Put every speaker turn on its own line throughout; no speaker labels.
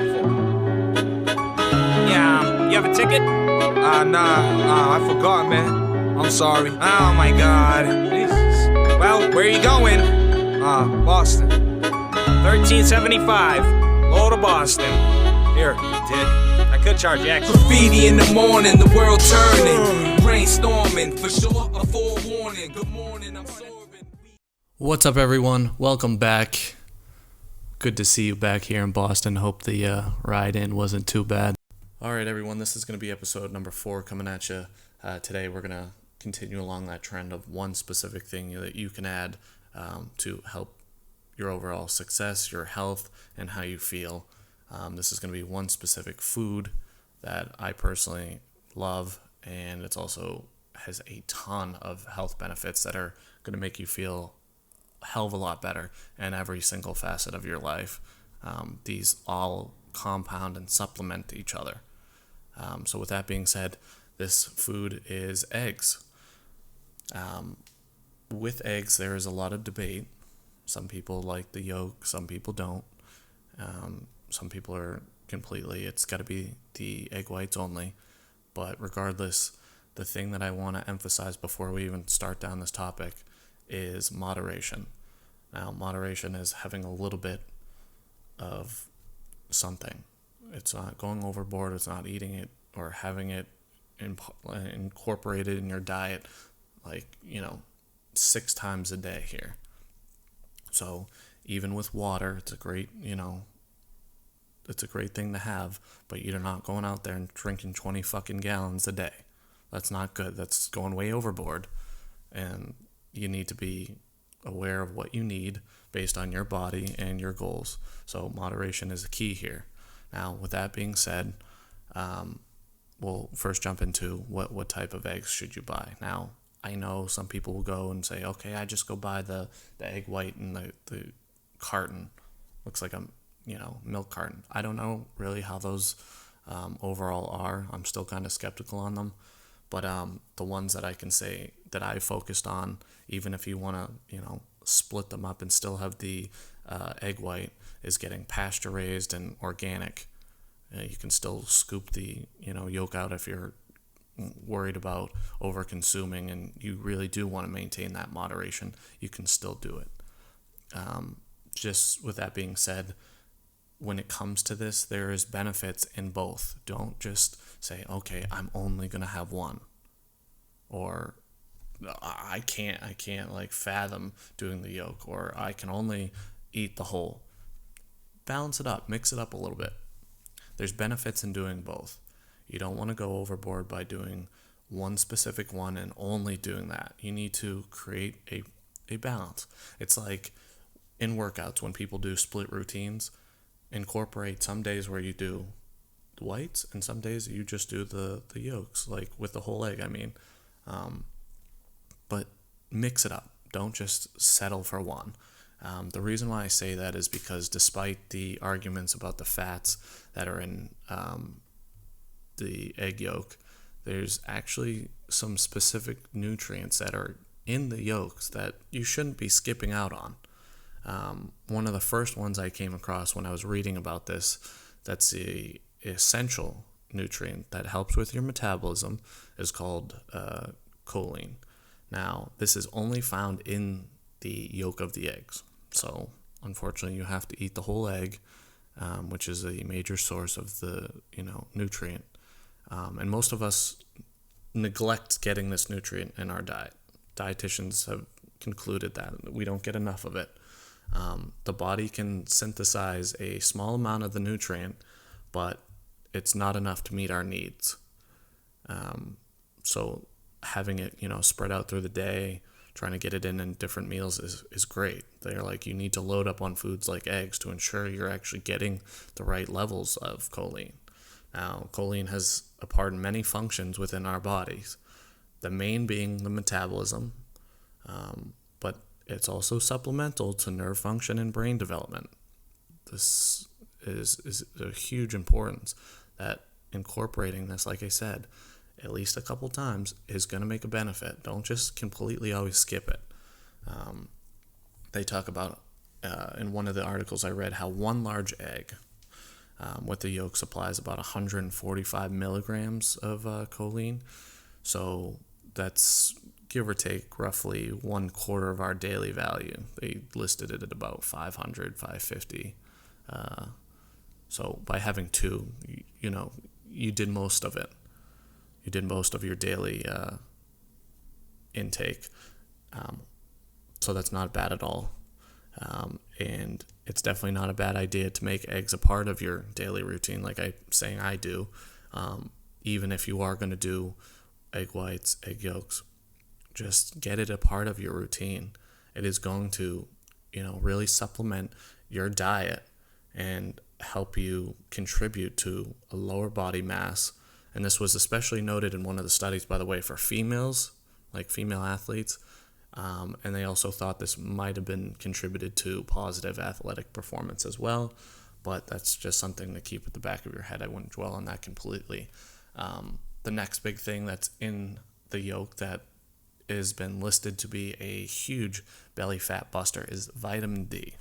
headphone.
Yeah, you have a ticket?
Nah, I forgot, man. I'm sorry.
Oh my god.
Jesus.
Well, where are you going?
Boston.
1375. Low to Boston. Here, you dick. I could charge you extra.
Graffiti in the morning, the world turning. Brainstorming, for sure, a forewarning. Good morning, I'm soaring.
What's up, everyone? Welcome back. Good to see you back here in Boston. Hope the ride in wasn't too bad. All right, everyone, this is going to be episode number 4 coming at you. Today we're going to continue along that trend of one specific thing that you can add to help your overall success, your health, and how you feel. This is going to be one specific food that I personally love, and it's also has a ton of health benefits that are going to make you feel a hell of a lot better in every single facet of your life. These all compound and supplement each other. So with that being said, this food is eggs. With eggs, there is a lot of debate. Some people like the yolk, some people don't. Some people are completely, it's got to be the egg whites only. But regardless, the thing that I want to emphasize before we even start down this topic is moderation. Now, moderation is having a little bit of something. It's not going overboard. It's not eating it or having it incorporated in your diet 6 times a day here. So even with water, it's a great thing to have, but you're not going out there and drinking 20 fucking gallons a day. That's not good. That's going way overboard. And you need to be aware of what you need based on your body and your goals. So moderation is the key here. Now, with that being said, we'll first jump into what type of eggs should you buy. Now, I know some people will go and say, okay, I just go buy the egg white in the carton. Looks like a milk carton. I don't know really how those overall are. I'm still kind of skeptical on them. But the ones that I can say that I focused on, even if you want to, split them up and still have the egg white, is getting pasture raised and organic. You can still scoop the yolk out if you're worried about over consuming and you really do want to maintain that moderation. You can still do it. Just with that being said, when it comes to this, there is benefits in both. Don't just say, okay, I'm only going to have one. Or I can't fathom doing the yolk, or I can only eat the whole. Balance it up, mix it up a little bit. There's benefits in doing both. You don't want to go overboard by doing one specific one and only doing that. You need to create a balance. It's like in workouts when people do split routines, incorporate some days where you do the whites and some days you just do the yolks, like with the whole egg, but mix it up. Don't just settle for one. The reason why I say that is because despite the arguments about the fats that are in the egg yolk, there's actually some specific nutrients that are in the yolks that you shouldn't be skipping out on. One of the first ones I came across when I was reading about this, that's the essential nutrient that helps with your metabolism, is called choline. Now, this is only found in the yolk of the eggs. So, unfortunately, you have to eat the whole egg, which is a major source of the nutrient. And most of us neglect getting this nutrient in our diet. Dietitians have concluded that we don't get enough of it. The body can synthesize a small amount of the nutrient, but it's not enough to meet our needs. So having it, spread out through the day, trying to get it in different meals is great. They're like, you need to load up on foods like eggs to ensure you're actually getting the right levels of choline. Now, choline has a part in many functions within our bodies, the main being the metabolism, but it's also supplemental to nerve function and brain development. This is a huge importance that incorporating this, like I said, at least a couple times is going to make a benefit. Don't just completely always skip it. They talk about, in one of the articles I read, how one large egg with the yolk supply is about 145 milligrams of choline. So that's give or take roughly 1/4 of our daily value. They listed it at about 500, 550. So by having two, you did most of it. You did most of your daily intake. So that's not bad at all. And it's definitely not a bad idea to make eggs a part of your daily routine, like I do. Even if you are going to do egg whites, egg yolks, just get it a part of your routine. It is going to, really supplement your diet and help you contribute to a lower body mass. And this was especially noted in one of the studies, by the way, for females, like female athletes. And they also thought this might have been contributed to positive athletic performance as well. But that's just something to keep at the back of your head. I wouldn't dwell on that completely. The next big thing that's in the yolk that has been listed to be a huge belly fat buster is vitamin D.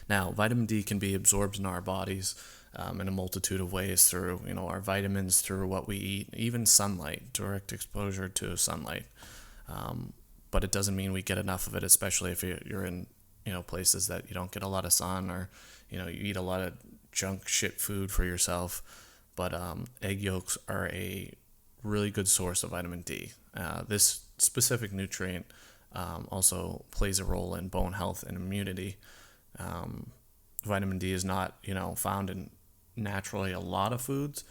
Now, vitamin D can be absorbed in our bodies in a multitude of ways through, our vitamins, through what we eat, even sunlight, direct exposure to sunlight. But it doesn't mean we get enough of it, especially if you're in, places that you don't get a lot of sun, or, you eat a lot of junk shit food for yourself. But egg yolks are a really good source of vitamin D. This specific nutrient also plays a role in bone health and immunity. Vitamin D is not, found in naturally a lot of foods,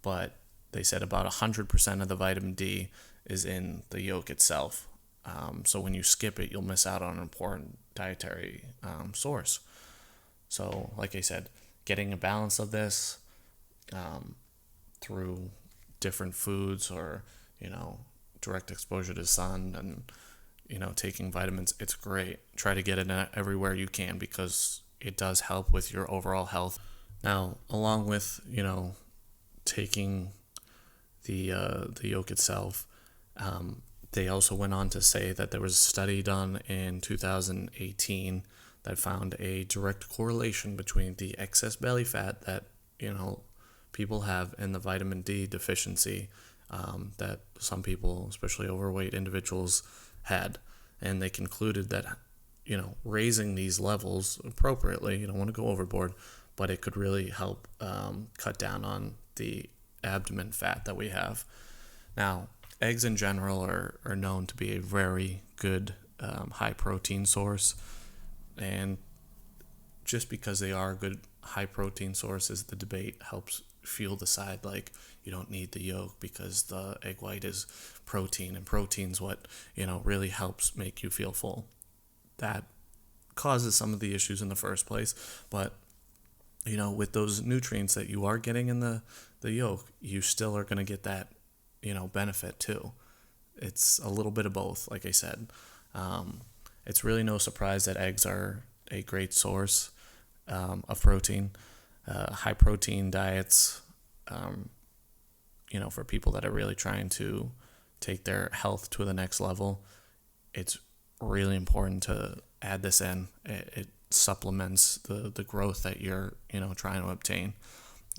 but they said about 100% of the vitamin D is in the yolk itself. So when you skip it, you'll miss out on an important dietary source. So, like I said, getting a balance of this through different foods, or, direct exposure to sun, and, taking vitamins, it's great. Try to get it everywhere you can, because it does help with your overall health. Now, along with, taking the yolk itself, they also went on to say that there was a study done in 2018 that found a direct correlation between the excess belly fat that, people have and the vitamin D deficiency that some people, especially overweight individuals, had. And they concluded that, raising these levels appropriately, you don't want to go overboard, but it could really help cut down on the abdomen fat that we have. Now, eggs in general are known to be a very good high protein source, and just because they are good high protein sources, the debate helps fuel the side like you don't need the yolk because the egg white is protein, and protein's what really helps make you feel full. That causes some of the issues in the first place, but with those nutrients that you are getting in the yolk, you still are going to get that benefit too. It's a little bit of both, like I said. It's really no surprise that eggs are a great source of protein. High protein diets, for people that are really trying to take their health to the next level, it's really important to add this in. It supplements the growth that you're trying to obtain.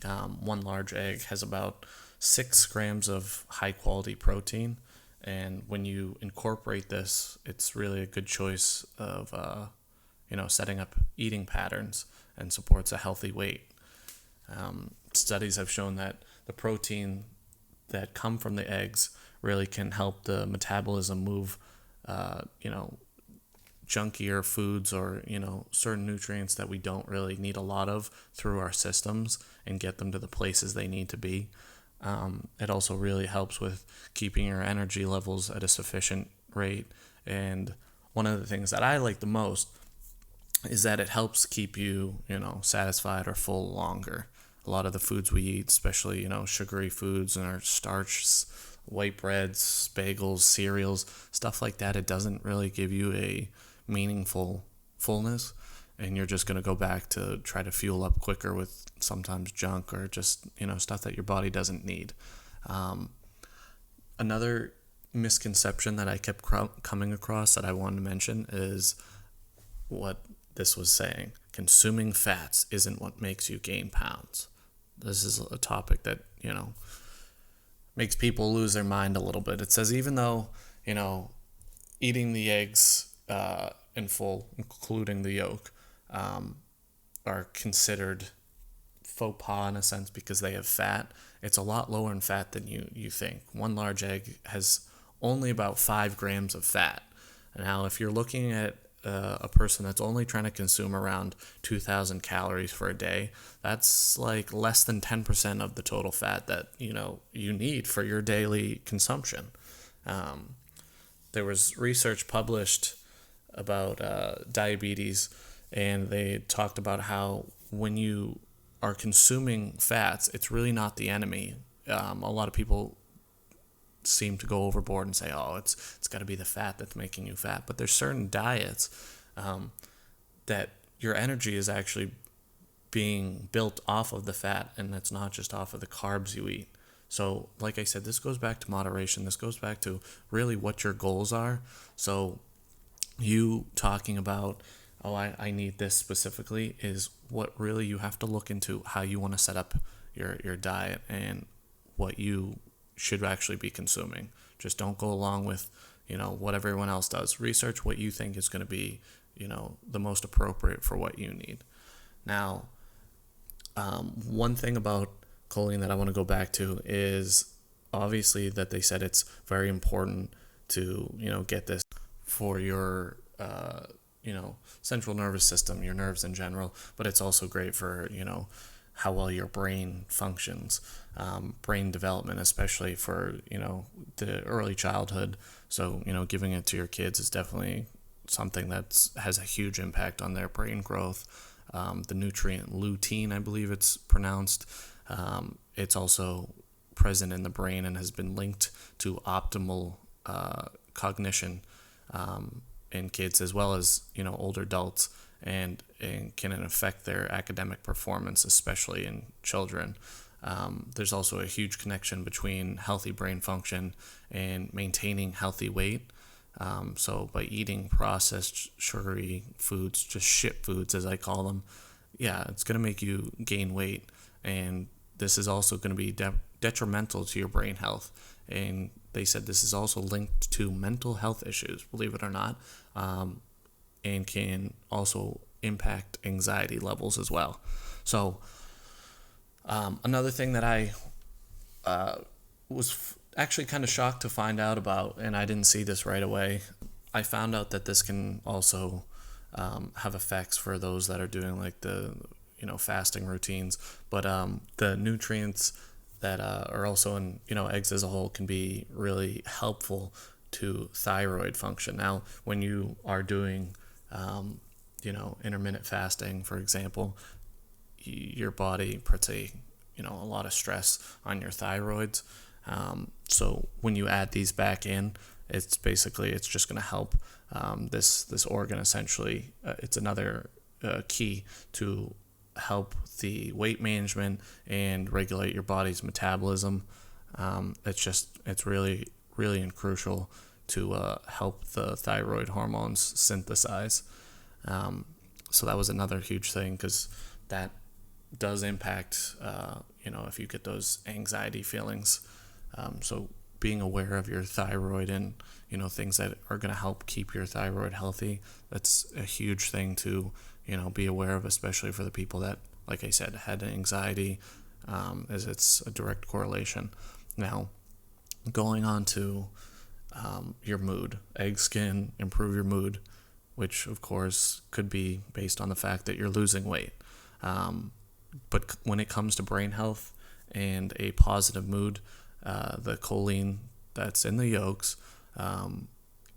One large egg has about 6 grams of high quality protein, and when you incorporate this, it's really a good choice of setting up eating patterns and supports a healthy weight. Studies have shown that the protein that come from the eggs really can help the metabolism move junkier foods, or certain nutrients that we don't really need a lot of, through our systems and get them to the places they need to be. It also really helps with keeping your energy levels at a sufficient rate. And one of the things that I like the most is that it helps keep you, satisfied or full longer. A lot of the foods we eat, especially, sugary foods and our starch, white breads, bagels, cereals, stuff like that, it doesn't really give you a meaningful fullness. And you're just going to go back to try to fuel up quicker with sometimes junk, or just, stuff that your body doesn't need. Another misconception that I kept coming across that I wanted to mention is what this was saying. consuming fats isn't what makes you gain pounds. This is a topic that, makes people lose their mind a little bit. It says even though, eating the eggs in full, including the yolk, are considered faux pas in a sense because they have fat, it's a lot lower in fat than you think. One large egg has only about 5 grams of fat. Now, if you're looking at a person that's only trying to consume around 2,000 calories for a day, that's like less than 10% of the total fat that you need for your daily consumption. There was research published about diabetes, and they talked about how when you are consuming fats, it's really not the enemy. A lot of people seem to go overboard and say, oh, it's got to be the fat that's making you fat. But there's certain diets that your energy is actually being built off of the fat, and that's not just off of the carbs you eat. So like I said, this goes back to moderation. This goes back to really what your goals are. So you talking about, oh, I need this specifically, is what really you have to look into how you want to set up your diet and what you should actually be consuming. Just don't go along with, what everyone else does. Research what you think is going to be, the most appropriate for what you need. Now, one thing about choline that I want to go back to is obviously that they said it's very important to, get this for your, central nervous system, your nerves in general, but it's also great for, how well your brain functions, brain development, especially for, the early childhood. So, giving it to your kids is definitely something that has a huge impact on their brain growth. The nutrient lutein, I believe it's pronounced, it's also present in the brain and has been linked to optimal cognition in kids as well as, older adults, and can affect their academic performance, especially in children. There's also a huge connection between healthy brain function and maintaining healthy weight. So by eating processed sugary foods, just shit foods as I call them, it's going to make you gain weight. And this is also going to be detrimental to your brain health. And they said this is also linked to mental health issues, believe it or not, and can also impact anxiety levels as well. So another thing that I was actually kind of shocked to find out about, and I didn't see this right away, I found out that this can also have effects for those that are doing like the fasting routines, but the nutrients that are also in eggs as a whole can be really helpful to thyroid function. Now, when you are doing intermittent fasting, for example, your body puts a lot of stress on your thyroids. So when you add these back in, it's just going to help this organ essentially. It's another key to help the weight management and regulate your body's metabolism. It's really, really crucial to help the thyroid hormones synthesize. So that was another huge thing, because that does impact, if you get those anxiety feelings. So being aware of your thyroid and, things that are going to help keep your thyroid healthy, that's a huge thing to, be aware of, especially for the people that, like I said, had anxiety, as it's a direct correlation. Now, going on to your mood. Eggs can improve your mood, which of course could be based on the fact that you're losing weight. But when it comes to brain health and a positive mood, the choline that's in the yolks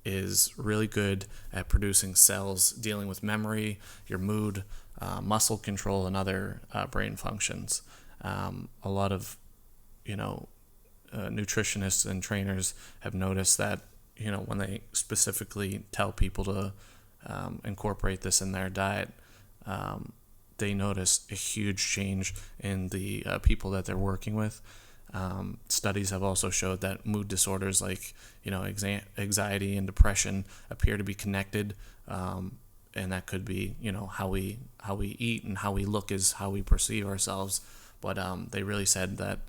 is really good at producing cells dealing with memory, your mood, muscle control, and other brain functions. A lot of, nutritionists and trainers have noticed that, when they specifically tell people to incorporate this in their diet, they notice a huge change in the people that they're working with. Studies have also showed that mood disorders like, anxiety and depression appear to be connected and that could be, how we eat and how we look is how we perceive ourselves. But they really said that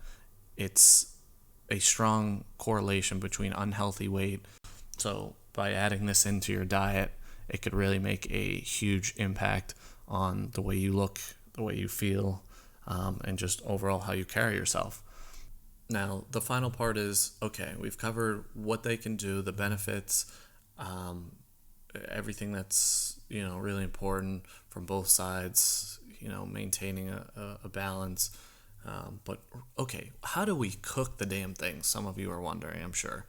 it's a strong correlation between unhealthy weight. So by adding this into your diet, it could really make a huge impact on the way you look, the way you feel, and just overall how you carry yourself. Now, the final part is, okay, we've covered what they can do, the benefits, everything that's, really important from both sides, maintaining a balance. But, okay, how do we cook the damn thing? Some of you are wondering, I'm sure.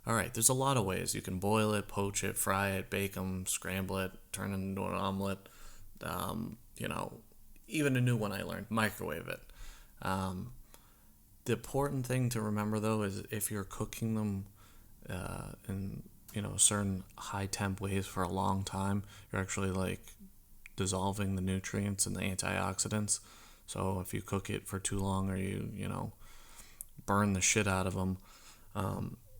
All right, there's a lot of ways. You can boil it, poach it, fry it, bake them, scramble it, turn it into an omelet. Even a new one I learned, microwave it. The important thing to remember, though, is if you're cooking them in certain high temp ways for a long time, you're actually like dissolving the nutrients and the antioxidants. So if you cook it for too long, or you burn the shit out of them,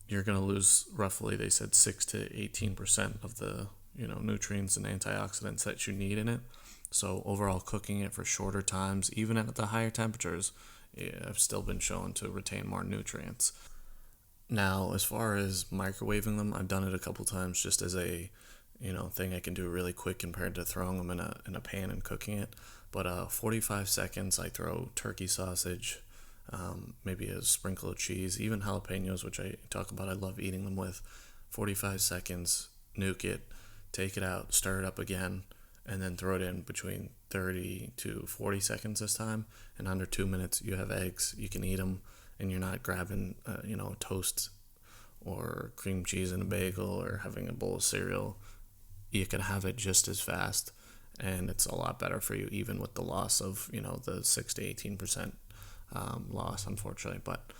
you're gonna lose roughly, they said, 6 to 18% of the nutrients and antioxidants that you need in it. So overall, cooking it for shorter times, even at the higher temperatures, have still been shown to retain more nutrients. Now, as far as microwaving them, I've done it a couple times just as a thing I can do really quick compared to throwing them in a pan and cooking it. But 45 seconds, I throw turkey sausage, maybe a sprinkle of cheese, even jalapenos, which I talk about. I love eating them with. 45 seconds, nuke it, take it out, stir it up again, and then throw it in between 30 to 40 seconds this time. In under 2 minutes, you have eggs. You can eat them, and you're not grabbing, a toast or cream cheese in a bagel or having a bowl of cereal. You can have it just as fast, and it's a lot better for you, even with the loss of, the 6 to 18% loss, unfortunately. But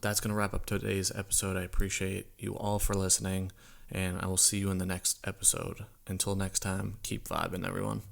that's going to wrap up today's episode. I appreciate you all for listening, and I will see you in the next episode. Until next time, keep vibing, everyone.